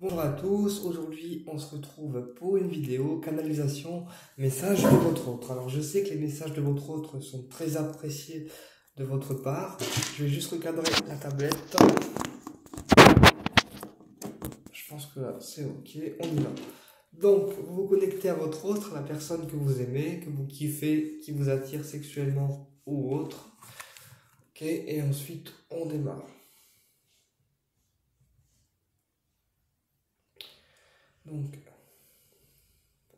Bonjour à tous, aujourd'hui on se retrouve pour une vidéo canalisation message de votre autre. Alors je sais que les messages de votre autre sont très appréciés de votre part. Je vais juste recadrer la tablette. Je pense que là c'est ok, on y va. Donc vous vous connectez à votre autre, la personne que vous aimez, que vous kiffez, qui vous attire sexuellement ou autre. Ok, et ensuite on démarre. Donc,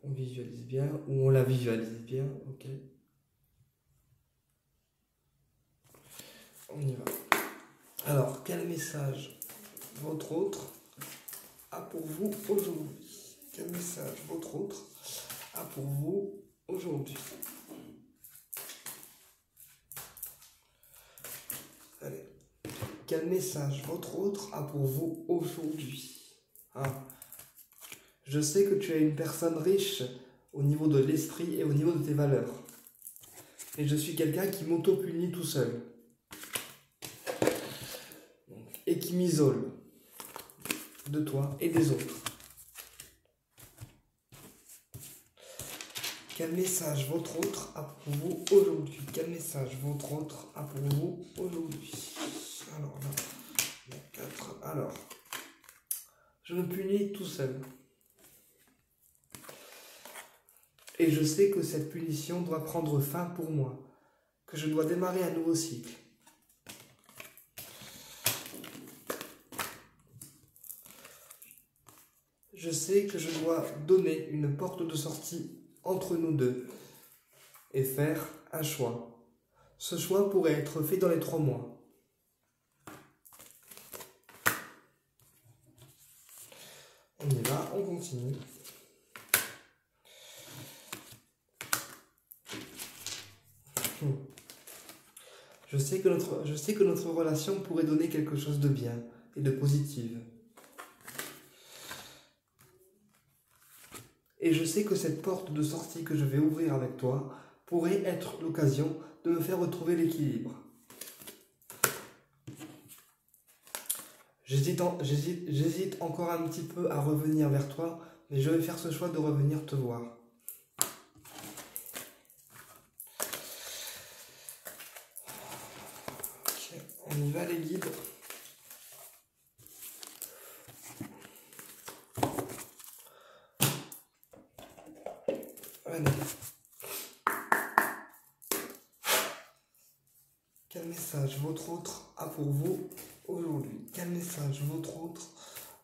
on visualise bien, ou on la visualise bien, ok. On y va. Alors, quel message votre autre a pour vous aujourd'hui? Quel message votre autre a pour vous aujourd'hui? Allez. Quel message votre autre a pour vous aujourd'hui? Je sais que tu es une personne riche au niveau de l'esprit et au niveau de tes valeurs. Et je suis quelqu'un qui m'auto-punit tout seul. Et qui m'isole de toi et des autres. Quel message votre autre a pour vous aujourd'hui? Quel message votre autre a pour vous aujourd'hui? Alors là, il y a 4. Alors, je me punis tout seul. Et je sais que cette punition doit prendre fin pour moi. Que je dois démarrer un nouveau cycle. Je sais que je dois donner une porte de sortie entre nous deux et faire un choix. Ce choix pourrait être fait dans les 3 mois. On y va, on continue. Je sais que notre relation pourrait donner quelque chose de bien et de positif. Et je sais que cette porte de sortie que je vais ouvrir avec toi pourrait être l'occasion de me faire retrouver l'équilibre. J'hésite encore un petit peu à revenir vers toi, mais je vais faire ce choix de revenir te voir. Ok, on y va les guides. Allez. Quel message votre autre a pour vous aujourd'hui? Quel message votre autre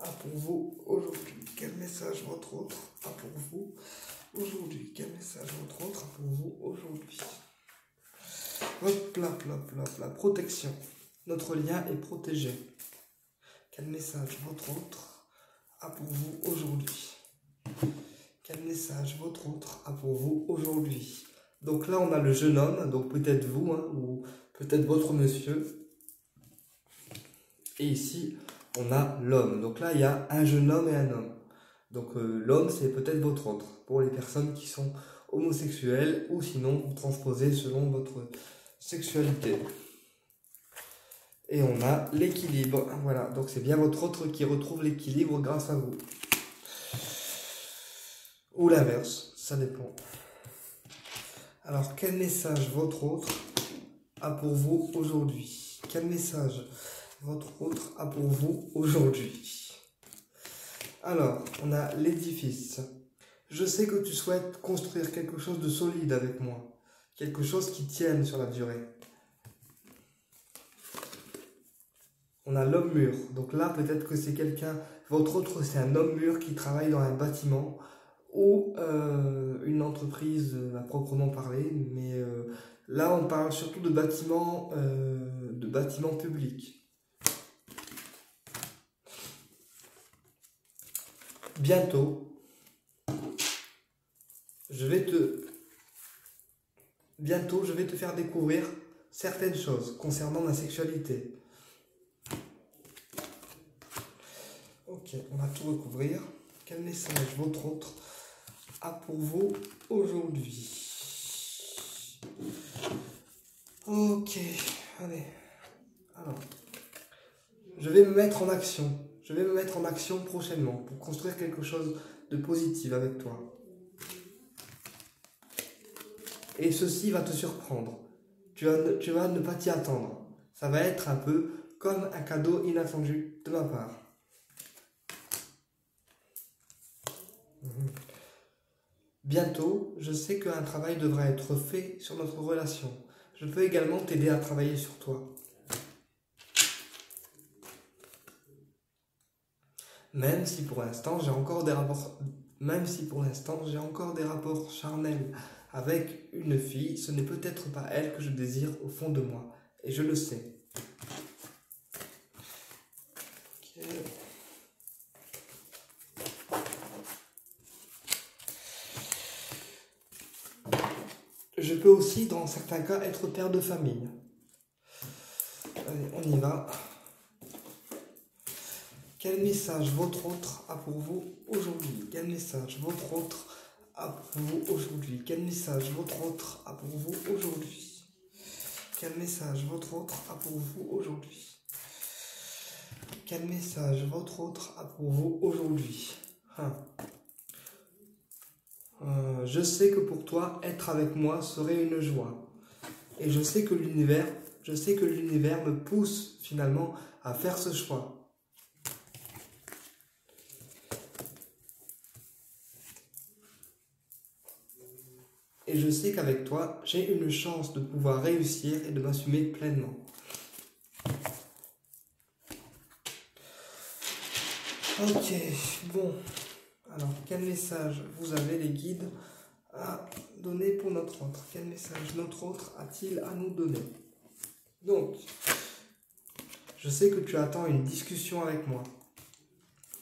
a pour vous aujourd'hui? Quel message votre autre a pour vous aujourd'hui? Quel message votre autre a pour vous aujourd'hui? Hop là, hop là, hop là. Protection. Notre lien est protégé. Quel message votre autre a pour vous aujourd'hui? Quel message votre autre a pour vous aujourd'hui? Donc là, on a le jeune homme, donc peut-être vous, ou peut-être votre monsieur. Et ici, on a l'homme. Donc là, il y a un jeune homme et un homme. Donc l'homme, c'est peut-être votre autre, pour les personnes qui sont homosexuelles, ou sinon, transposées selon votre sexualité. Et on a l'équilibre. Voilà, donc c'est bien votre autre qui retrouve l'équilibre grâce à vous. Ou l'inverse, ça dépend. Alors, quel message votre autre a pour vous aujourd'hui? Quel message votre autre a pour vous aujourd'hui? Alors, on a l'édifice. Je sais que tu souhaites construire quelque chose de solide avec moi. Quelque chose qui tienne sur la durée. On a l'homme mûr. Donc là, peut-être que c'est quelqu'un... Votre autre, c'est un homme mûr qui travaille dans un bâtiment ou une entreprise à proprement parler. Mais là, on parle surtout de bâtiments publics. Bientôt, je vais te faire découvrir certaines choses concernant ma sexualité. Ok, on va tout recouvrir. Quel message votre autre a pour vous aujourd'hui? Ok, allez. Alors, je vais me mettre en action. je vais me mettre en action prochainement pour construire quelque chose de positif avec toi. Et ceci va te surprendre. Tu vas ne pas t'y attendre. Ça va être un peu comme un cadeau inattendu de ma part. Bientôt, je sais qu'un travail devra être fait sur notre relation. Je peux également t'aider à travailler sur toi. Même si pour l'instant j'ai encore des rapports charnels avec une fille, ce n'est peut-être pas elle que je désire au fond de moi. Et je le sais. Okay. Je peux aussi, dans certains cas, être père de famille. Allez, on y va. Quel message votre autre a pour vous aujourd'hui? Quel message votre autre a pour vous aujourd'hui? Quel message votre autre a pour vous aujourd'hui? Quel message votre autre a pour vous aujourd'hui? Quel message votre autre a pour vous aujourd'hui? Je sais que pour toi, être avec moi serait une joie. Et je sais que l'univers me pousse finalement à faire ce choix. Et je sais qu'avec toi, j'ai une chance de pouvoir réussir et de m'assumer pleinement. Ok, bon. Alors, quel message vous avez les guides à donner pour notre autre? Quel message notre autre a-t-il à nous donner? Donc, je sais que tu attends une discussion avec moi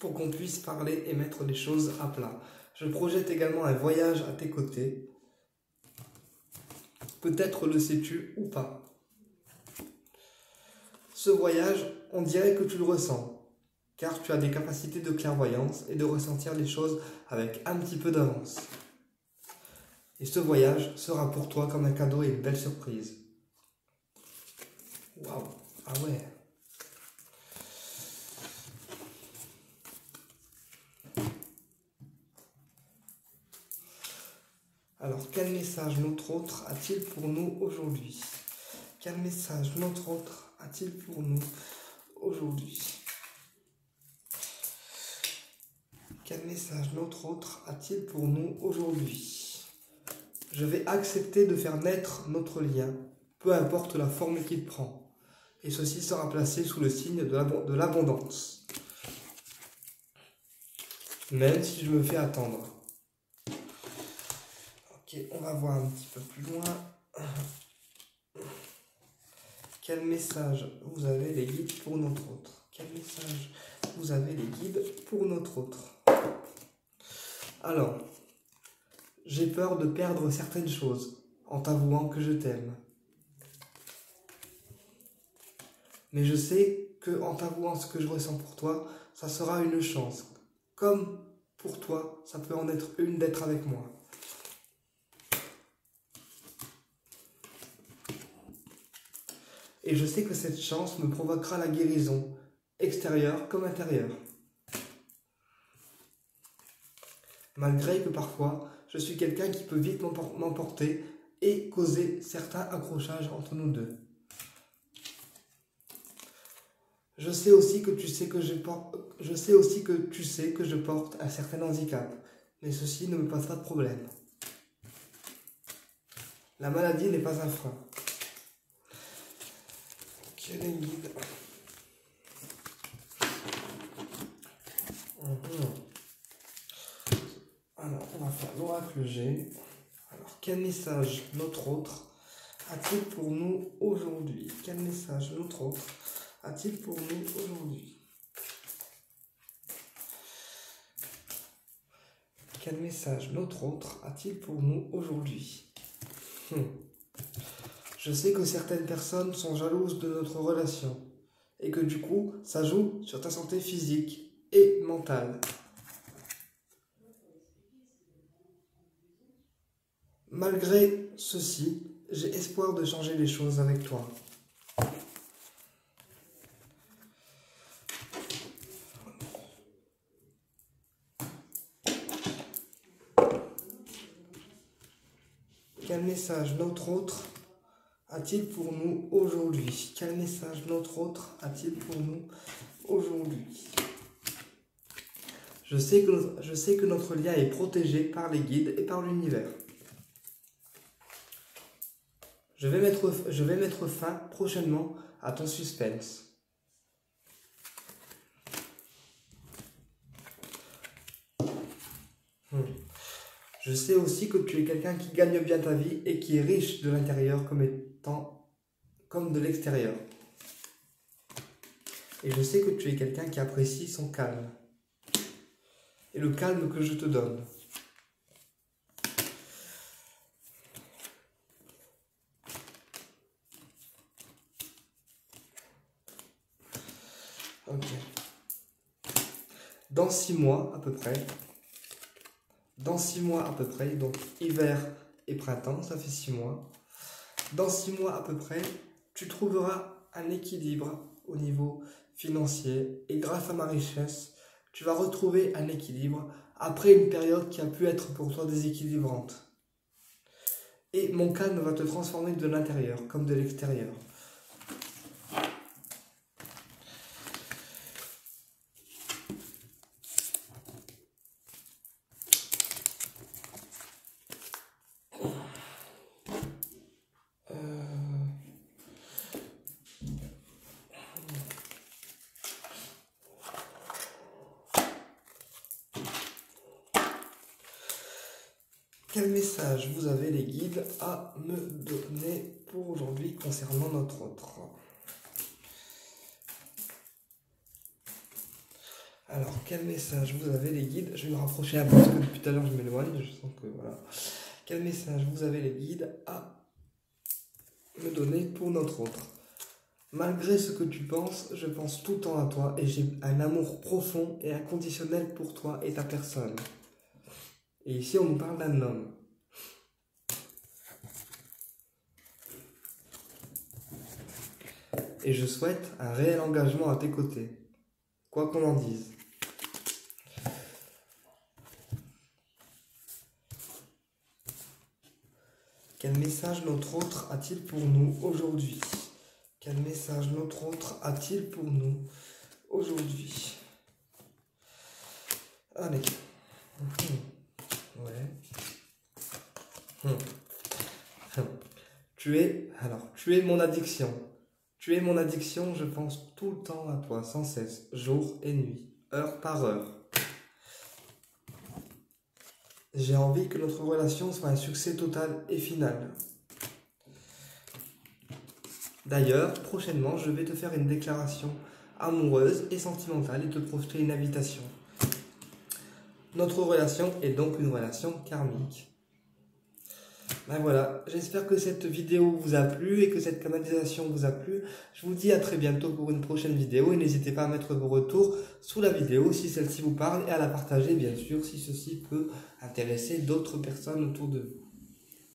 pour qu'on puisse parler et mettre les choses à plat. Je projette également un voyage à tes côtés. Peut-être le sais-tu ou pas. Ce voyage, on dirait que tu le ressens, car tu as des capacités de clairvoyance et de ressentir les choses avec un petit peu d'avance. Et ce voyage sera pour toi comme un cadeau et une belle surprise. Waouh, ah ouais. Alors, quel message notre autre a-t-il pour nous aujourd'hui? Quel message notre autre a-t-il pour nous aujourd'hui? Quel message notre autre a-t-il pour nous aujourd'hui? Je vais accepter de faire naître notre lien, peu importe la forme qu'il prend. Et ceci sera placé sous le signe de l'abondance. Même si je me fais attendre. Ok, on va voir un petit peu plus loin. Quel message vous avez les guides pour notre autre? Quel message vous avez les guides pour notre autre? Alors, j'ai peur de perdre certaines choses en t'avouant que je t'aime. Mais je sais qu'en t'avouant ce que je ressens pour toi, ça sera une chance. Comme pour toi, ça peut en être une d'être avec moi. Et je sais que cette chance me provoquera la guérison, extérieure comme intérieure. Malgré que parfois, je suis quelqu'un qui peut vite m'emporter et causer certains accrochages entre nous deux. Je sais aussi que tu sais que je porte un certain handicap, mais ceci ne me pose pas de problème. La maladie n'est pas un frein. Ok, les guides. Alors, on va faire l'oracle G. Alors, quel message notre autre a-t-il pour nous aujourd'hui? Quel message notre autre a-t-il pour nous aujourd'hui? Quel message notre autre a-t-il pour nous aujourd'hui? Je sais que certaines personnes sont jalouses de notre relation et que du coup, ça joue sur ta santé physique et mentale. Malgré ceci, j'ai espoir de changer les choses avec toi. quel message notre autre a-t-il pour nous aujourd'hui? Quel message notre autre a-t-il pour nous aujourd'hui? Je sais que notre lien est protégé par les guides et par l'univers. Je vais mettre fin prochainement à ton suspense. Je sais aussi que tu es quelqu'un qui gagne bien ta vie et qui est riche de l'intérieur comme de l'extérieur. Et je sais que tu es quelqu'un qui apprécie son calme. Et le calme que je te donne. Ok. Dans 6 mois à peu près, donc hiver et printemps, ça fait 6 mois. Dans 6 mois à peu près, tu trouveras un équilibre au niveau financier et grâce à ma richesse, tu vas retrouver un équilibre après une période qui a pu être pour toi déséquilibrante. Et mon calme va te transformer de l'intérieur comme de l'extérieur. Quel message vous avez les guides à me donner pour aujourd'hui concernant notre autre? Alors, quel message vous avez les guides? Je vais me rapprocher un peu parce que depuis tout à l'heure je m'éloigne, je sens que voilà. Quel message vous avez les guides à me donner pour notre autre? Malgré ce que tu penses, je pense tout le temps à toi et j'ai un amour profond et inconditionnel pour toi et ta personne. Et ici, on nous parle d'un homme. Et je souhaite un réel engagement à tes côtés, quoi qu'on en dise. Quel message notre autre a-t-il pour nous aujourd'hui? Quel message notre autre a-t-il pour nous aujourd'hui? Allez. Ouais. Tu es mon addiction. Tu es mon addiction, je pense tout le temps à toi, sans cesse, jour et nuit, heure par heure. J'ai envie que notre relation soit un succès total et final. D'ailleurs, prochainement, je vais te faire une déclaration amoureuse et sentimentale et te projeter une invitation. Notre relation est donc une relation karmique. Ben voilà, j'espère que cette vidéo vous a plu et que cette canalisation vous a plu. Je vous dis à très bientôt pour une prochaine vidéo et n'hésitez pas à mettre vos retours sous la vidéo si celle-ci vous parle et à la partager bien sûr si ceci peut intéresser d'autres personnes autour de vous.